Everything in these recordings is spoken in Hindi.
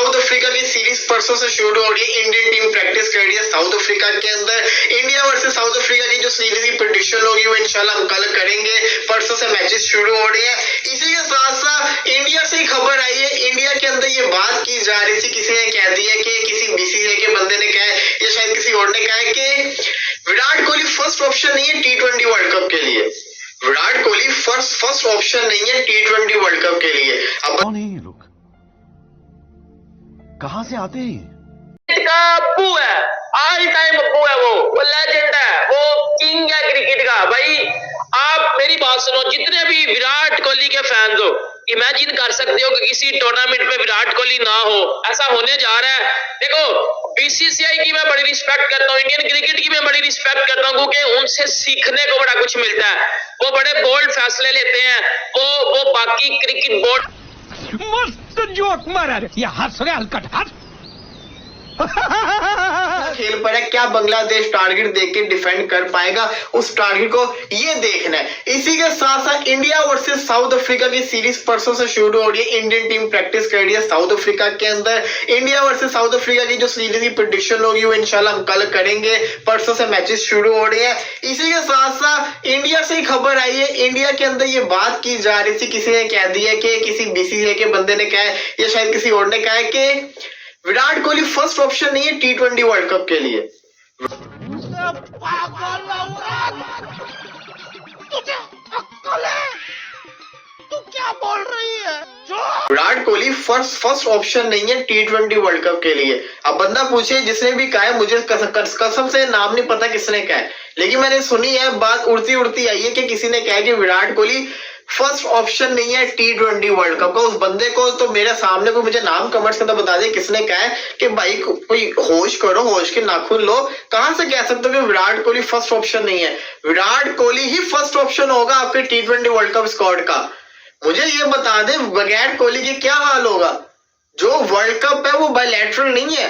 साउथ अफ्रीका की सीरीज परसों से शुरू हो रही है। इंडियन टीम प्रैक्टिस कर रही है साउथ अफ्रीका के अंदर। इंडिया वर्सेस साउथ अफ्रीका की जो सीरीज की प्रेडिक्शन होगी वो इंशाल्लाह हम कल करेंगे। परसों से मैचेस शुरू हो रहे हैं। इसी के साथ साथ इंडिया से खबर आई है, इंडिया के अंदर ये बात की जा रही थी, किसी ने कह दिया कि किसी बीसीसीआई के बंदे ने कहा या शायद किसी और ने कहा है कि विराट कोहली फर्स्ट ऑप्शन नहीं है T20 वर्ल्ड कप के लिए। विराट कोहली फर्स्ट ऑप्शन नहीं है T20 वर्ल्ड कप के लिए। अब कौन है ये लोग, कहां से आते हैं? का अब्बू है, ऑल टाइम अब्बू है, वो लेजेंड है, वो किंग है क्रिकेट का। भाई आप मेरी बात सुनो, जितने भी विराट कोहली के फैंस हो, इमेजिन कर सकते हो कि किसी टूर्नामेंट में विराट कोहली ना हो, ऐसा होने जा रहा है। देखो बीसीसीआई की मैं बड़ी रिस्पेक्ट करता हूँ, इंडियन क्रिकेट की मैं बड़ी रिस्पेक्ट करता हूँ, क्योंकि उनसे सीखने को बड़ा कुछ मिलता है। वो बड़े बोल्ड फैसले लेते हैं। वो बाकी क्रिकेट बोर्ड मस्त जोक मारा रे, ये हंस रहे हलकट हंस। खेल पर है, क्या बांग्लादेश टारगेट देख के डिफेंड कर पाएगा, उस टारगेट को ये देखना है। इसी के साथ साथ इंडिया वर्सेस साउथ अफ्रीका की सीरीज परसों से शुरू हो रही है। इंडियन टीम प्रैक्टिस कर रही है साउथ अफ्रीका के अंदर। इंडिया वर्सेस साउथ अफ्रीका की जो सीरीज की प्रेडिक्शन होगी वो इंशाल्लाह हम कल करेंगे। परसों से मैचेस शुरू हो रहे हैं। इसी के साथ साथ इंडिया से खबर आई है, इंडिया के अंदर ये बात की जा रही थी, किसी ने कह दिया कि किसी बीसीसीआई के बंदे ने कहा या शायद किसी और ने कहा है कि विराट कोहली फर्स्ट ऑप्शन नहीं है T20 वर्ल्ड कप के लिए। तू क्या बोल रही है? विराट कोहली फर्स्ट ऑप्शन नहीं है T20 वर्ल्ड कप के लिए। अब बंदा पूछे, जिसने भी कहा है, मुझे कसम से नाम नहीं पता किसने कहा है, लेकिन मैंने सुनी है, बात उड़ती उड़ती आई है कि किसी ने कहा है कि विराट कोहली फर्स्ट ऑप्शन नहीं है T20 वर्ल्ड कप का। उस बंदे को तो मेरे सामने को मुझे नाम कमेंट्स के अंदर बता दे किसने कहा है कि भाई कोई होश करो, होश के नाखून लो। कहां से कह सकते हो कि विराट कोहली फर्स्ट ऑप्शन नहीं है? विराट कोहली ही फर्स्ट ऑप्शन होगा आपके T20 वर्ल्ड कप स्क्वाड का। मुझे ये बता दे, बगैर कोहली के क्या हाल होगा? जो वर्ल्ड कप है वो बायलैटरल नहीं है,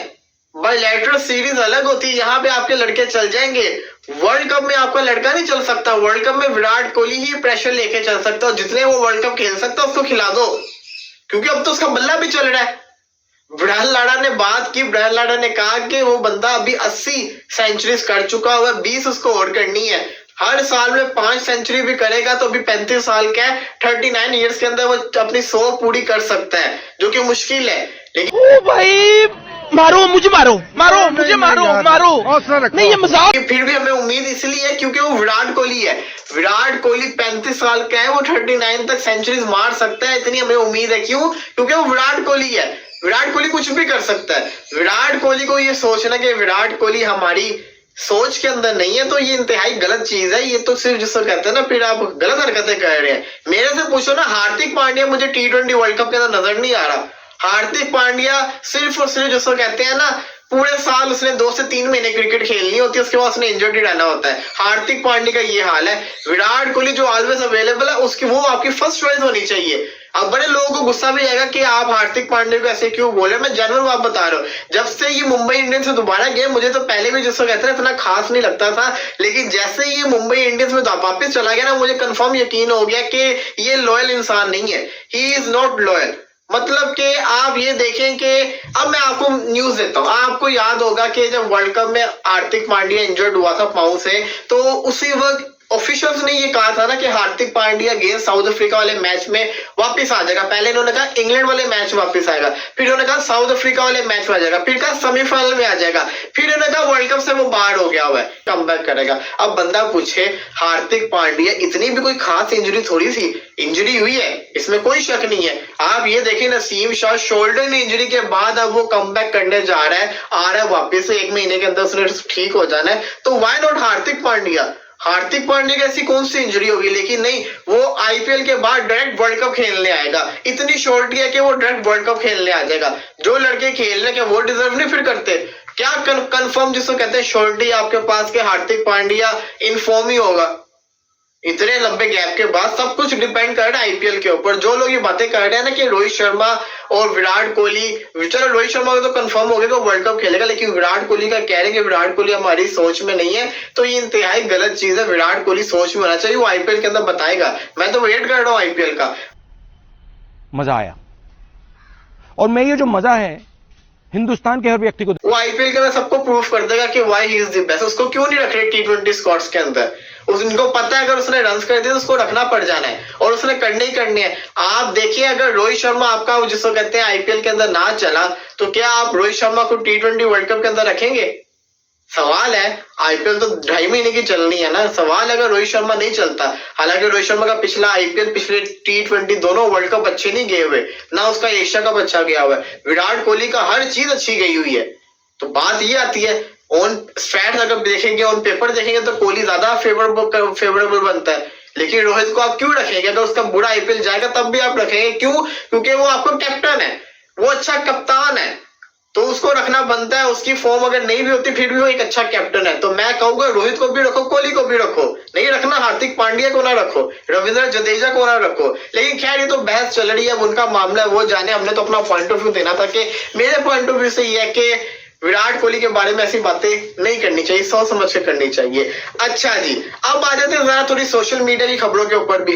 बायलैटरल सीरीज अलग होती है, यहाँ पे आपके लड़के चल जाएंगे। वर्ल्ड कप में आपका लड़का नहीं चल सकता। वर्ल्ड कप में विराट कोहली ही प्रेशर लेके चल सकता है। जितने वो वर्ल्ड कप खेल सकता है उसको खिला दो, क्योंकि अब तो उसका बल्ला भी चल रहा है। ब्रायन लारा ने बात की, ब्रायन लारा ने कहा कि वो बंदा अभी 80 सेंचुरीज कर चुका हुआ, 20 उसको और करनी है। हर साल में 5 सेंचुरी भी करेगा तो अभी 35 साल का है, 39 ईयर्स के अंदर वो अपनी 100 पूरी कर सकता है, जो कि मुश्किल है। लेकिन ओ भाई, मारो मुझे, मारो मुझे, मारो नहीं, ये मजाक। फिर भी हमें उम्मीद इसलिए है क्योंकि वो विराट कोहली है। विराट कोहली 35 साल का है, वो 39 तक सेंचुरीज मार सकता है, इतनी हमें उम्मीद है। क्यों? क्योंकि वो विराट कोहली है। विराट कोहली कुछ भी कर सकता है। विराट कोहली को ये सोचना कि विराट कोहली हमारी सोच के अंदर नहीं है, तो ये इंतहाई गलत चीज है। ये तो सिर्फ जिसको कहते हैं ना, फिर आप गलत हरकतें कर रहे हैं। मेरे से पूछो ना, हार्दिक पांड्या मुझे T20 वर्ल्ड कप के अंदर नजर नहीं आ रहा। हार्दिक पांड्या सिर्फ और सिर्फ जिसको कहते हैं ना, पूरे साल उसने 2 से 3 महीने क्रिकेट खेलनी होती है, उसके बाद उसने इंजर्ड ही रहना होता है। हार्दिक पांड्या का ये हाल है। विराट कोहली जो ऑलवेज अवेलेबल है, उसकी वो आपकी फर्स्ट चॉइस होनी चाहिए। अब बड़े लोगों को गुस्सा भी आएगा कि आप हार्दिक पांड्या को ऐसे क्यों बोले। मैं जेन्युइन बात बता रहा हूँ, जब से ये मुंबई इंडियंस से दोबारा गए, मुझे तो पहले भी जिसको कहते हैं इतना खास नहीं लगता था, लेकिन जैसे ये मुंबई इंडियंस में वापस चला गया ना, मुझे कंफर्म यकीन हो गया कि ये लॉयल इंसान नहीं है। He is not loyal. मतलब कि आप ये देखें कि अब मैं आपको न्यूज देता हूँ। आपको याद होगा कि जब वर्ल्ड कप में हार्दिक पांड्या इंजर्ड हुआ था पांव से, तो उसी वक्त ऑफिशियल्स ने ये कहा था ना कि Hardik Pandya against south Africa वाले मैच में वापस आ जाएगा। पहले इन्होंने कहा इंग्लैंड वाले मैच वापस आएगा, फिर उन्होंने कहा साउथ अफ्रीका वाले मैच में आ जाएगा, फिर कहा सेमीफाइनल में आ जाएगा, फिर उन्होंने कहा वर्ल्ड कप से वो बाहर हो गया हुआ है, कम बैक करेगा। अब बंदा पूछे, हार्दिक पांड्या इतनी भी कोई खास इंजरी थोड़ी सी, इंजरी हुई है, इसमें कोई शक नहीं है। आप ये देखें, नसीम शाह शोल्डर इंजरी के बाद अब वो कम बैक करने जा रहा है, आ रहा है वापस से, 1 महीने के अंदर उसने ठीक हो जाना है। तो व्हाई नॉट हार्दिक पांड्या? हार्दिक पांड्या की ऐसी कौन सी इंजरी होगी? लेकिन नहीं, वो आईपीएल के बाद डायरेक्ट वर्ल्ड कप खेलने आएगा। इतनी शॉर्टी है कि वो डायरेक्ट वर्ल्ड कप खेलने आ जाएगा। जो लड़के खेलने के वो डिजर्व नहीं फिर करते क्या? कंफर्म जिसको कहते हैं शॉर्टी आपके पास के हार्दिक पांड्या इनफॉर्म ही होगा। इतने लंबे गैप के बाद सब कुछ डिपेंड कर रहा है आईपीएल के ऊपर। जो लोग ये बातें कर रहे हैं ना कि रोहित शर्मा और विराट कोहली, चलो रोहित शर्मा को तो कंफर्म हो गया कि वर्ल्ड कप खेलेगा, लेकिन विराट कोहली का कह रहे हैं कि विराट कोहली हमारी सोच में नहीं है, तो ये इंतहाई गलत चीज है। विराट कोहली सोच में होना चाहिए, वो आईपीएल के अंदर बताएगा। मैं तो वेट कर रहा हूँ आईपीएल का। मजा आया, और मैं ये जो मजा है हिंदुस्तान के हर व्यक्ति को। वो आईपीएल के अंदर सबको प्रूफ कर देगा कि why he is the best. उसको क्यों नहीं रख रहे T20 स्क्वाड्स के अंदर? उनको पता है अगर उसने रन कर दिए तो उसको रखना पड़ जाना है और उसने करने ही करने हैं। आप देखिए अगर रोहित शर्मा आपका जिसको कहते हैं आईपीएल के अंदर ना चला तो क्या आप रोहित शर्मा को T20 वर्ल्ड कप के अंदर रखेंगे? सवाल है। आईपीएल तो 2.5 महीने की चलनी है ना। सवाल है अगर रोहित शर्मा नहीं चलता, हालांकि रोहित शर्मा का पिछला आईपीएल पिछले T20 दोनों वर्ल्ड कप अच्छे नहीं गए हुए, ना उसका एशिया कप अच्छा गया हुआ है। विराट कोहली का हर चीज अच्छी गई हुई है। तो बात ये आती है ऑन स्टैट्स अगर देखेंगे, ऑन पेपर देखेंगे तो कोहली ज्यादा फेवरेबल बनता है। लेकिन रोहित को आप क्यों रखेंगे? अगर उसका बुरा आईपीएल जाएगा तब भी आप रखेंगे। क्यों? क्योंकि वो आपका कैप्टन है, वो अच्छा कप्तान है, तो उसको रखना बनता है। उसकी फॉर्म अगर नहीं भी होती फिर भी वो एक अच्छा कैप्टन है। तो मैं कहूंगा रोहित को भी रखो, कोहली को भी रखो, नहीं रखना हार्दिक पांड्या को ना रखो, रविंद्र जडेजा को ना रखो। लेकिन खैर ये तो बहस चल रही है, उनका मामला है, वो जाने। हमने तो अपना पॉइंट ऑफ व्यू देना था कि मेरे पॉइंट ऑफ व्यू से ये है कि विराट कोहली के बारे में ऐसी बातें नहीं करनी चाहिए, सोच समझ के करनी चाहिए। अच्छा जी, अब आ जाते हैं जरा थोड़ी सोशल मीडिया की खबरों के ऊपर भी।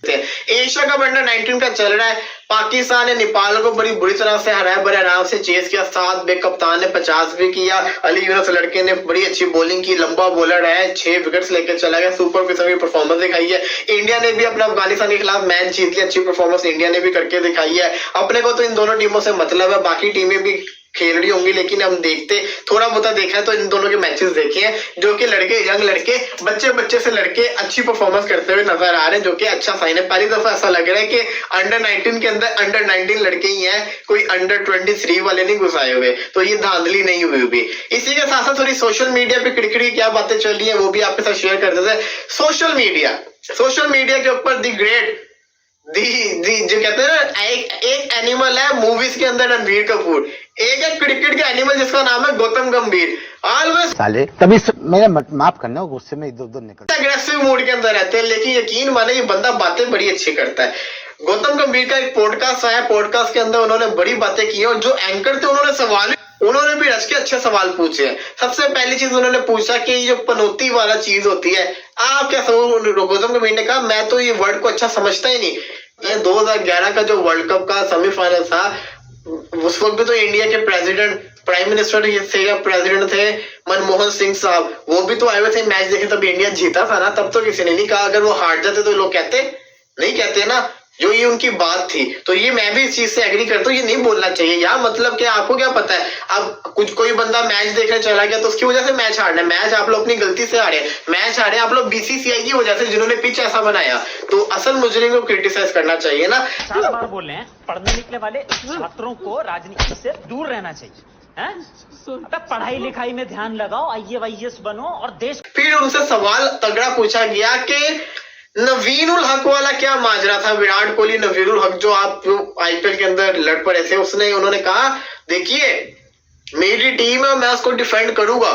एशिया कप अंडर 19 का चल रहा है। पाकिस्तान ने नेपाल को बड़ी बुरी तरह से हराया, बड़े आराम से चेस किया। 7 बे कप्तान ने 50 भी किया। अली यूनुस लड़के ने बड़ी अच्छी बॉलिंग की, लंबा बॉलर है, 6 विकेट्स लेकर चला गया। सुपर किस्म की परफॉर्मेंस दिखाई है। इंडिया ने भी अपना अफगानिस्तान के खिलाफ मैच जीत लिया, अच्छी परफॉर्मेंस इंडिया ने भी करके दिखाई है। अपने को तो इन दोनों टीमों से मतलब है, बाकी टीमें भी खेल रही होंगी, लेकिन हम देखते थोड़ा बहुत देखा है तो इन दोनों के मैचेस देखे हैं, जो कि लड़के यंग लड़के बच्चे से लड़के अच्छी परफॉर्मेंस करते हुए नजर आ रहे हैं, जो कि अच्छा साइन है। पहली दफा ऐसा लग रहा है कि अंडर 19 के अंदर अंडर 19 लड़के ही हैं, कोई अंडर 23 वाले नहीं घुसाए हुए, तो ये धांधली नहीं हुई भी। इसी के साथ साथ थोड़ी सोशल मीडिया पे किड़किड़ी क्या बातें चल रही है वो भी आपके साथ शेयर कर देते हैं। सोशल मीडिया के ऊपर दी ग्रेट जो कहते हैं ना, एक एनिमल है मूवीज के अंदर रणबीर कपूर, एक है क्रिकेट का एनिमल जिसका नाम है गौतम गंभीर। ऑलवेज साले तभी मेरे माफ करना, गुस्से में इधर उधर निकल अग्रेसिव मूड के अंदर रहते हैं, लेकिन यकीन माने ये बंदा बातें बड़ी अच्छी करता है। गौतम गंभीर का एक पॉडकास्ट आया, पॉडकास्ट के अंदर उन्होंने बड़ी बातें की और जो एंकर थे उन्होंने भी रच के अच्छे सवाल पूछे हैं। सबसे पहली चीज उन्होंने पूछा कि ये जो पनौती वाला चीज होती है आप क्या समझ? गौतम गंभीर ने कहा मैं तो ये वर्ड को अच्छा समझता ही नहीं। ये 2011 का जो वर्ल्ड कप का सेमीफाइनल था, उस वक्त भी तो इंडिया के प्राइम मिनिस्टर थे, प्रेसिडेंट थे मनमोहन सिंह साहब, वो भी तो आए हुए थे मैच देखे, तब इंडिया जीता था ना। तब तो किसी ने नहीं कहा अगर वो हार जाते तो लोग कहते नहीं कहते ना, जो ये उनकी बात थी। तो ये मैं भी इस चीज से एग्री करता हूँ, ये नहीं बोलना चाहिए यार। मतलब कि आपको क्या पता है, अब कोई बंदा मैच देखने चला गया तो उसकी वजह से मैच हारना है। मैच आप लोग अपनी गलती से हारे, मैच हारे आप लोग बीसीसीआई की वजह से, जिन्होंने पिच ऐसा बनाया। तो असल मुजरिम को क्रिटिसाइज करना चाहिए ना। 7 बार बोल रहे हैं पढ़ने निकले वाले छात्रों को राजनीति से दूर रहना चाहिए हैं? अबे पढ़ाई लिखाई में ध्यान लगाओ, IAS बनो और देश। फिर उनसे सवाल तगड़ा पूछा गया कि नवीन उल हक वाला क्या माजरा था। विराट कोहली नवीन उल हक जो आप आईपीएल के अंदर लड़ पड़े थे, उन्होंने कहा देखिए मेरी टीम है, मैं उसको डिफेंड करूंगा।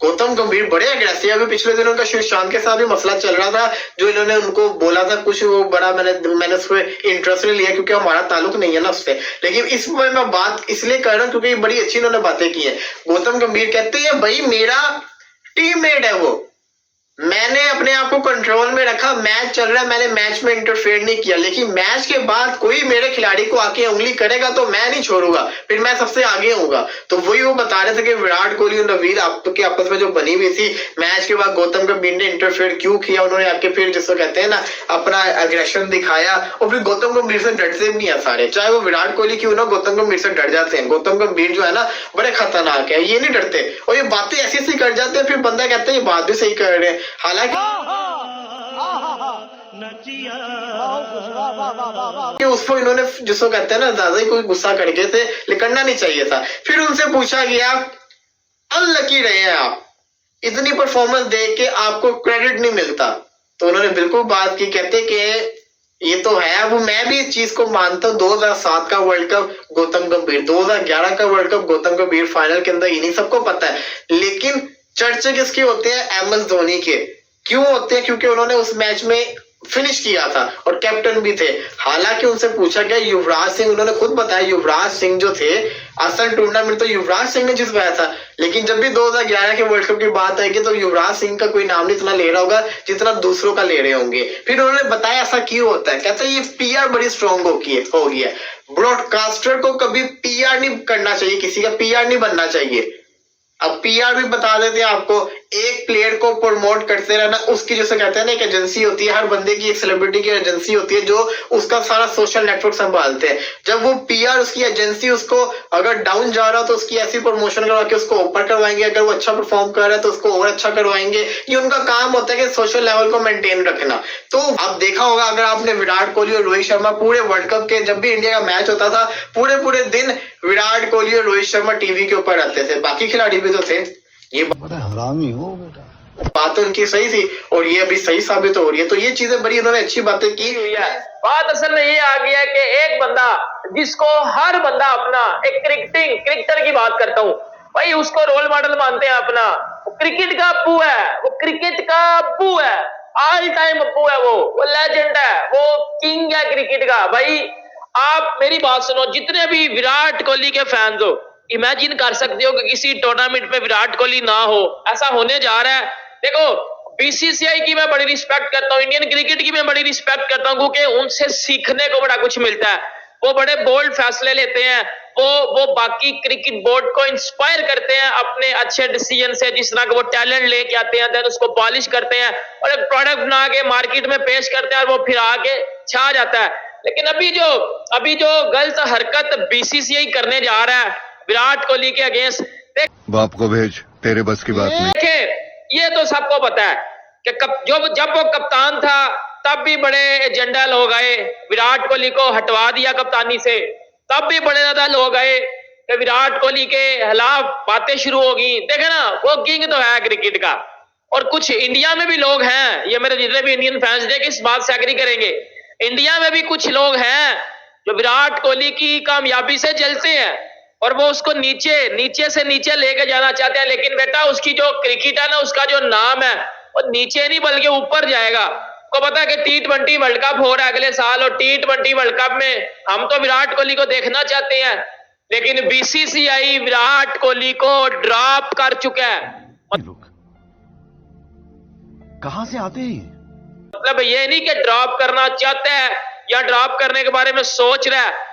गौतम गंभीर बड़े अग्रेसिव। अभी पिछले दिनों का श्रीशांत के साथ भी मसला चल रहा था, जो इन्होंने उनको बोला था कुछ, वो बड़ा मैंने उस पर इंटरेस्ट नहीं लिया क्योंकि हमारा ताल्लुक नहीं है ना उससे। लेकिन इस पर मैं बात इसलिए कर रहा हूँ क्योंकि बड़ी अच्छी इन्होंने बातें की है। गौतम गंभीर कहते हैं भाई मेरा टीममेट है वो, मैंने अपने आप को कंट्रोल में रखा, मैच चल रहा है, मैंने मैच में इंटरफेयर नहीं किया, लेकिन मैच के बाद कोई मेरे खिलाड़ी को आके उंगली करेगा तो मैं नहीं छोड़ूंगा, फिर मैं सबसे आगे होऊंगा। तो वही वो बता रहे थे कि विराट कोहली और नवीन आपके आपस में जो बनी हुई थी, मैच के बाद गौतम गंभीर ने इंटरफेयर क्यों किया, उन्होंने आके फिर जिसको कहते हैं ना अपना एग्रेशन दिखाया, और फिर गौतम गंभीर से डरते भी नहीं है सारे, चाहे वो विराट कोहली क्यों ना, गौतम गंभीर से डर जाते हैं। गौतम गंभीर जो है ना बड़े खतरनाक है, ये नहीं डरते और ये बातें ऐसी ऐसी कर जाते हैं, फिर बंदा कहते हैं ये बात भी सही कर रहे हैं। हालांकि उसको इन्होंने जिसको कहते हैं ना ज्यादा ही कोई गुस्सा कर गए थे, लेकिन करना नहीं चाहिए था। फिर उनसे पूछा गया अनलकी रहे हैं आप, इतनी परफॉर्मेंस देख के आपको क्रेडिट नहीं मिलता। तो उन्होंने बिल्कुल बात की, कहते कि ये तो है, वो मैं भी इस चीज को मानता हूँ। 2007 का वर्ल्ड कप गौतम गंभीर, 2011 का वर्ल्ड कप गौतम गंभीर फाइनल के अंदर, ये नहीं सबको पता है। लेकिन चर्चे किसके होते हैं? MS धोनी के। क्यों होते हैं? क्योंकि उन्होंने उस मैच में फिनिश किया था और कैप्टन भी थे। हालांकि उनसे पूछा गया युवराज सिंह, उन्होंने खुद बताया युवराज सिंह जो थे असल टूर्नामेंट तो युवराज सिंह ने जितवाया था, लेकिन जब भी 2011 के वर्ल्ड कप की बात आएगी तो युवराज सिंह का कोई नाम नहीं इतना ले रहा होगा जितना दूसरों का ले रहे होंगे। फिर उन्होंने बताया ऐसा क्यों होता है, कहते हैं ये PR बड़ी स्ट्रॉन्ग हो गई है। ब्रॉडकास्टर को कभी पीआर नहीं करना चाहिए, किसी का पीआर नहीं बनना चाहिए। अब पीआर भी बता देते हैं आपको, एक प्लेयर को प्रमोट करते रहना, उसकी जैसे कहते हैं ना एक एजेंसी होती है, हर बंदे की एक सेलिब्रिटी की एजेंसी होती है जो उसका सारा सोशल नेटवर्क संभालते हैं। जब वो पीआर उसकी एजेंसी उसको अगर डाउन जा रहा हो तो उसकी ऐसी प्रमोशन करवा के उसको ऊपर करवाएंगे, अगर वो अच्छा परफॉर्म कर रहा है तो उसको और अच्छा करवाएंगे। ये उनका काम होता है कि सोशल लेवल को मेंटेन रखना। तो आप देखा होगा अगर आपने विराट कोहली और रोहित शर्मा पूरे वर्ल्ड कप के जब भी इंडिया का मैच होता था पूरे दिन विराट कोहली और रोहित शर्मा टीवी के ऊपर रहते थे, बाकी खिलाड़ी भी तो थे। ये हरामी हो बेटा, बात तो उनकी सही थी और ये अभी सही साबित हो रही है। तो ये चीजें बड़ी उन्होंने अच्छी बातें की हुई है। बात असल में ये आ गई है कि एक बंदा जिसको हर बंदा अपना एक क्रिकेटर की बात करता हूँ भाई, उसको रोल मॉडल मानते हैं अपना। वो क्रिकेट का अब्बू है, वो क्रिकेट का अब्बू है, ऑल टाइम अब्बू है, वो लेजेंड है, वो किंग है क्रिकेट का। भाई आप मेरी बात सुनो, जितने भी विराट कोहली के फैंस हो, इमेजिन कर सकते हो कि किसी टूर्नामेंट में विराट कोहली ना हो, ऐसा होने जा रहा है। देखो बीसीसीआई की मैं बड़ी रिस्पेक्ट करता हूँ, इंडियन क्रिकेट की मैं बड़ी रिस्पेक्ट करता हूँ, क्योंकि उनसे सीखने को बड़ा कुछ मिलता है। वो बड़े बोल्ड फैसले लेते हैं, वो बाकी क्रिकेट बोर्ड को इंस्पायर करते हैं अपने अच्छे डिसीजन से, जिस तरह का वो टैलेंट लेके आते हैं, देन उसको पॉलिश करते हैं और एक प्रोडक्ट बना के मार्केट में पेश करते हैं और वो फिर आके छा जाता है। लेकिन अभी जो गलत हरकत बीसीसीआई करने जा रहा है विराट कोहली के अगेंस्ट, बाप को भेज, तेरे बस की बात नहीं। देखे ये तो सबको पता है कि जब वो कप्तान था तब भी बड़े एजेंडा लोग आए, विराट कोहली को हटवा दिया कप्तानी से, तब भी बड़े ज्यादा लोग आए कि विराट कोहली के खिलाफ बातें शुरू हो गई। देखे ना, वो किंग तो है क्रिकेट का। और कुछ इंडिया में भी लोग हैं, ये मेरे जितने भी इंडियन फैंस थे इस बात से एग्री करेंगे, इंडिया में भी कुछ लोग हैं जो विराट कोहली की कामयाबी से जलते हैं और वो उसको नीचे से नीचे लेके जाना चाहते हैं। लेकिन बेटा उसकी जो क्रिकेट है ना, उसका जो नाम है वो नीचे नहीं बल्कि ऊपर जाएगा। को पता है कि T20 वर्ल्ड कप हो रहा है अगले साल, और T20 वर्ल्ड कप में हम तो विराट कोहली को देखना चाहते हैं, लेकिन बीसीसीआई विराट कोहली को ड्रॉप कर चुका है। कहां से आते हैं? मतलब ये नहीं कि ड्रॉप करना चाहता है या ड्रॉप करने के बारे में सोच रहा है।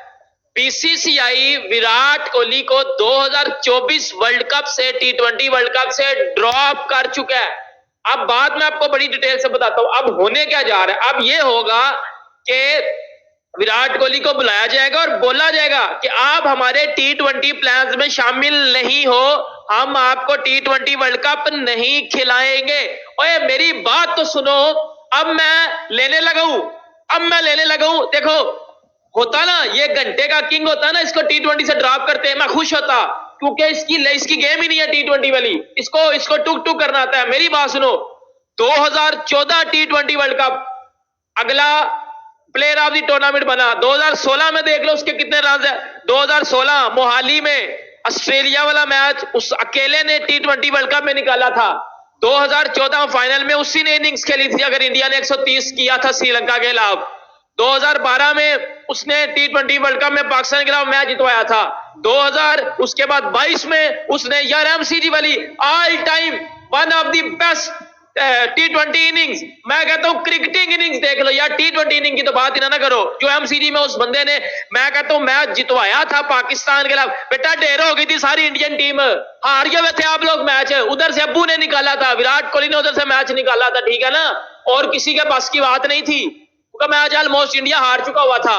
बीसीसीआई विराट कोहली को 2024 वर्ल्ड कप से, T20 वर्ल्ड कप से ड्रॉप कर चुका है। अब बाद में आपको बड़ी डिटेल से बताता हूं अब होने क्या जा रहा है। अब ये होगा कि विराट कोहली को बुलाया जाएगा और बोला जाएगा कि आप हमारे T20 प्लान्स में शामिल नहीं हो, हम आपको T20 वर्ल्ड कप नहीं खिलाएंगे। ओए मेरी बात तो सुनो, अब मैं लेने लगा हूं। देखो होता ना, ये घंटे का किंग होता ना, इसको T20 से ड्रॉप करते हैं, मैं खुश होता, क्योंकि इसकी गेम ही नहीं है T20 वाली, इसको टुक करना आता है। मेरी बात सुनो, 2014 T20 वर्ल्ड कप अगला प्लेयर ऑफ द टूर्नामेंट बना। 2016 में देख लो उसके कितने रन है। 2016 मोहाली में ऑस्ट्रेलिया वाला मैच उस अकेले ने T20 वर्ल्ड कप में निकाला था। 2014 फाइनल में उसी ने इनिंग्स खेली थी अगर इंडिया ने 130 किया था श्रीलंका के खिलाफ। 2012 में उसने T20 वर्ल्ड कप में पाकिस्तान के खिलाफ मैच जितवाया था। 2000 उसके बाद 22 में उसने यार एमसीजी वाली all time one of the best T20 innings, मैं कहता हूं क्रिकेटिंग इनिंग्स देख लो यार, T20 इनिंग की तो बात ही ना करो। जो एमसीजी में उस बंदे ने, मैं कहता हूं मैच जितवाया था पाकिस्तान के खिलाफ, बेटा ढेर हो गई थी सारी इंडियन टीम, हार गए थे आप लोग मैच। उधर से अब्बू ने निकाला था, विराट कोहली ने उधर से मैच निकाला था, ठीक है ना, और किसी के पास की बात नहीं थी, मैच ऑलमोस्ट इंडिया हार चुका हुआ था।